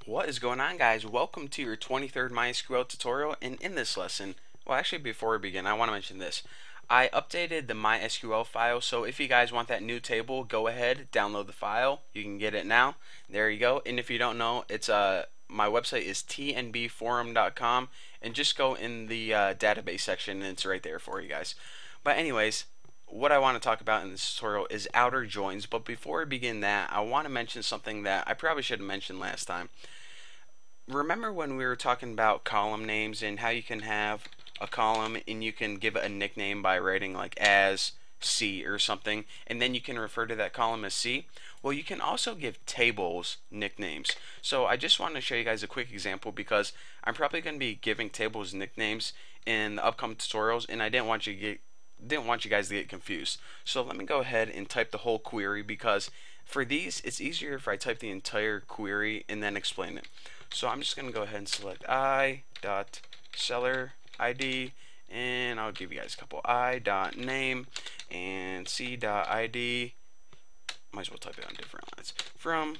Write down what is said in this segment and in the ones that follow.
What is going on, guys? Welcome to your 23rd MySQL tutorial. And in this lesson, well, actually, before we begin, I want to mention this. I updated the MySQL file, so if you guys want that new table, go ahead, download the file. You can get it now. There you go. And if you don't know, it's my website is tnbforum.com, and just go in the database section, and it's right there for you guys. But anyways, what I want to talk about in this tutorial is outer joins. But before we begin that, I want to mention something that I probably should have mentioned last time. Remember when we were talking about column names and how you can have a column and you can give it a nickname by writing like as C or something, and then you can refer to that column as C? Well, you can also give tables nicknames. So I just wanted to show you guys a quick example because I'm probably going to be giving tables nicknames in the upcoming tutorials, and I didn't want you guys to get confused. So let me go ahead and type the whole query, because for these it's easier if I type the entire query and then explain it. So I'm just going to go ahead and select I.seller ID, and I'll give you guys a couple. I.name and C.ID. Might as well type it on different lines. From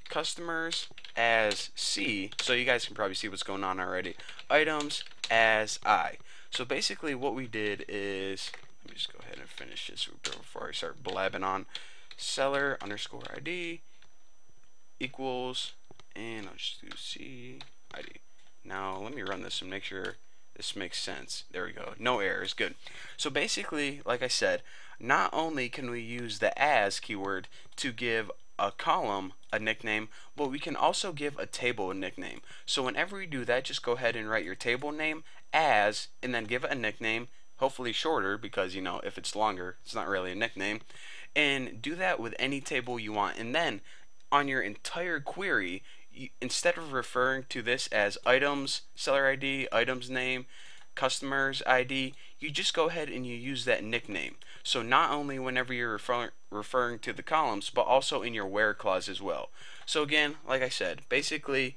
customers as C, so you guys can probably see what's going on already. Items as I. So basically what we did is, let me just go ahead and finish this before I start blabbing on. Seller underscore ID equals, and I'll just do C ID. Now let me run this and make sure this makes sense. There we go. No errors. Good. So basically, like I said, not only can we use the as keyword to give a column a nickname, but we can also give a table a nickname. So whenever you do that, just go ahead and write your table name as, and then give it a nickname, hopefully shorter, because if it's longer, it's not really a nickname. And do that with any table you want. And then on your entire query, instead of referring to this as items, seller ID, items name, customers ID, you just go ahead and you use that nickname. So not only whenever you're referring to the columns, but also in your where clause as well. So again, like I said, basically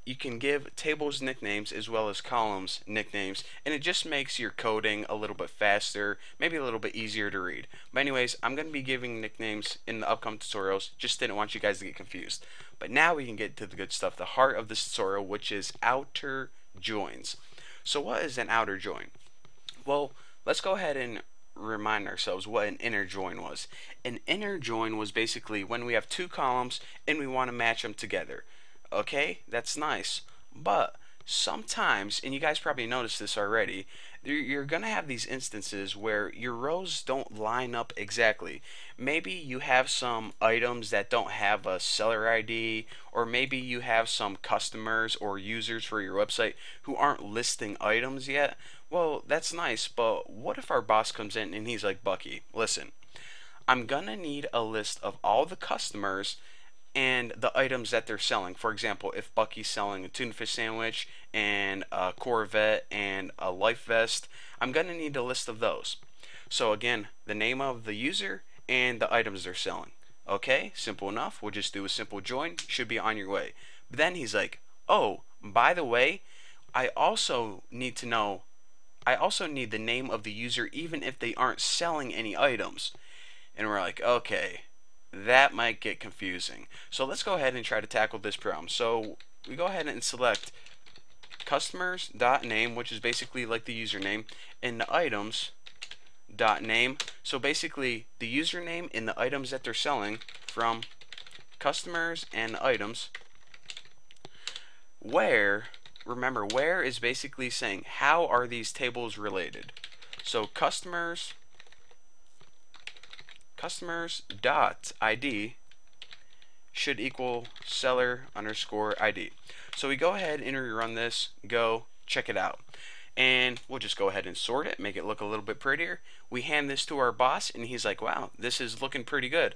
you can give tables nicknames as well as columns nicknames, and it just makes your coding a little bit faster, maybe a little bit easier to read. But anyways, I'm going to be giving nicknames in the upcoming tutorials. Just didn't want you guys to get confused. But now we can get to the good stuff, the heart of this tutorial, which is outer joins. So what is an outer join? Well, let's go ahead and remind ourselves what an inner join was. An inner join was basically when we have two columns and we want to match them together. Okay, that's nice. But sometimes, and you guys probably noticed this already, you're going to have these instances where your rows don't line up exactly. Maybe you have some items that don't have a seller ID, or maybe you have some customers or users for your website who aren't listing items yet. Well, that's nice, but what if our boss comes in and he's like, Bucky, listen, I'm going to need a list of all the customers and the items that they're selling. For example, if Bucky's selling a tuna fish sandwich and a Corvette and a life vest, I'm going to need a list of those. So again, the name of the user and the items they're selling. Okay, simple enough. We'll just do a simple join. Should be on your way. But then he's like, oh, by the way, I also need the name of the user even if they aren't selling any items. And we're like, okay, that might get confusing. So let's go ahead and try to tackle this problem. So we go ahead and select customers.name, which is basically like the username, and the items.name. So basically the username and the items that they're selling from customers and items. Where, remember, where is basically saying how are these tables related. So customers.id should equal seller underscore ID. So we go ahead and rerun this, go check it out. And we'll just go ahead and sort it, make it look a little bit prettier. We hand this to our boss and he's like, wow, this is looking pretty good.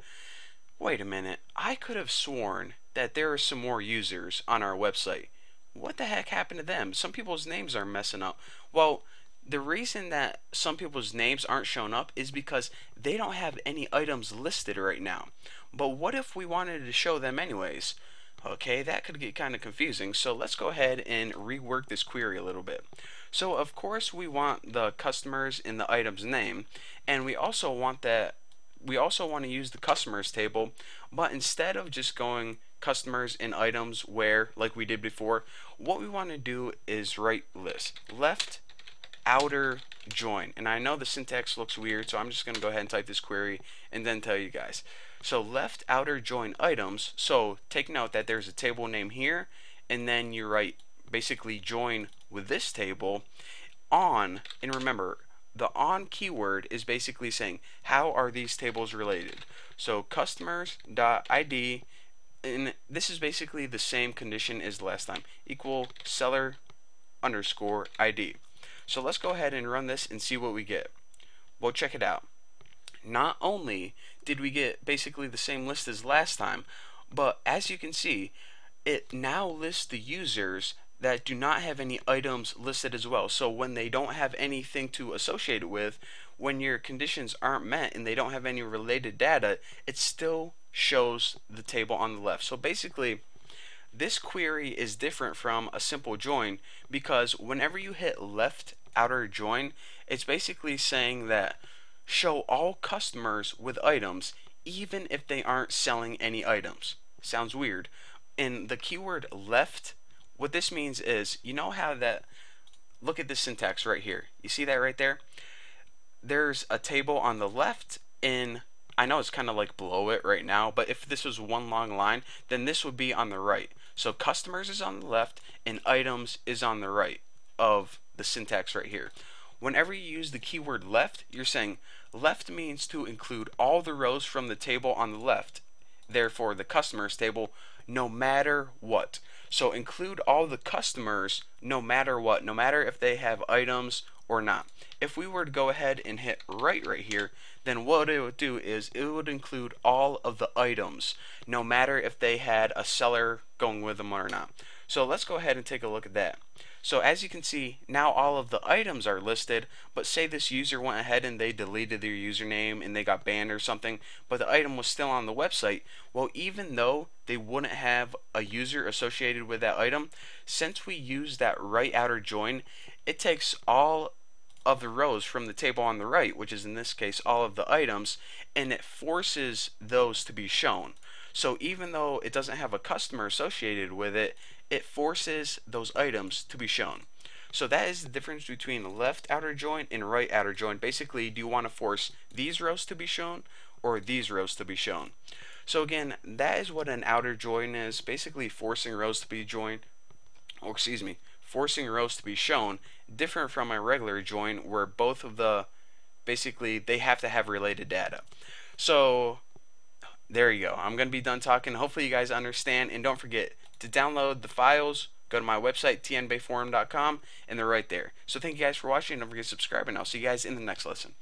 Wait a minute, I could have sworn that there are some more users on our website. What the heck happened to them? Some people's names are messing up. Well, the reason that some people's names aren't showing up is because they don't have any items listed right now. But what if we wanted to show them anyways? Okay, that could get kind of confusing. So let's go ahead and rework this query a little bit. So of course we want the customers in the item's name, and we also want to use the customers table, but instead of just going customers and items where, like we did before, what we want to do is write list left outer join. And I know the syntax looks weird, so I'm just going to go ahead and type this query and then tell you guys. So left outer join items. So take note that there's a table name here, and then you write basically join with this table on. And remember, the on keyword is basically saying how are these tables related. So customers.id, and this is basically the same condition as last time, equal seller underscore ID. So let's go ahead and run this and see what we get. Well, check it out. Not only did we get basically the same list as last time, but as you can see, it now lists the users that do not have any items listed as well. So when they don't have anything to associate it with, when your conditions aren't met and they don't have any related data, it still shows the table on the left. So basically, this query is different from a simple join because whenever you hit left outer join, it's basically saying that show all customers with items even if they aren't selling any items. Sounds weird. In the keyword left, what this means is, you know how that, look at this syntax right here. You see that right there? There's a table on the left in, I know it's kind of like below it right now, but if this was one long line, then this would be on the right. So customers is on the left and items is on the right of the syntax right here. Whenever you use the keyword left, you're saying left means to include all the rows from the table on the left, therefore the customers table, no matter what. So include all the customers no matter what, no matter if they have items or not. If we were to go ahead and hit right here, then what it would do is it would include all of the items, no matter if they had a seller going with them or not. So let's go ahead and take a look at that. So as you can see, now all of the items are listed, but say this user went ahead and they deleted their username and they got banned or something, but the item was still on the website. Well, even though they wouldn't have a user associated with that item, since we use that right outer join, it takes all of the rows from the table on the right, which is in this case all of the items, and it forces those to be shown. So even though it doesn't have a customer associated with it, it forces those items to be shown. So that is the difference between left outer join and right outer join. Basically, do you want to force these rows to be shown or these rows to be shown? So again, that is what an outer join is, basically forcing rows to be joined, or excuse me, forcing rows to be shown, different from a regular join where both of the, basically they have to have related data. So there you go. I'm going to be done talking. Hopefully you guys understand, and don't forget to download the files. Go to my website, tnbayforum.com, and they're right there. So thank you guys for watching. Don't forget to subscribe, and I'll see you guys in the next lesson.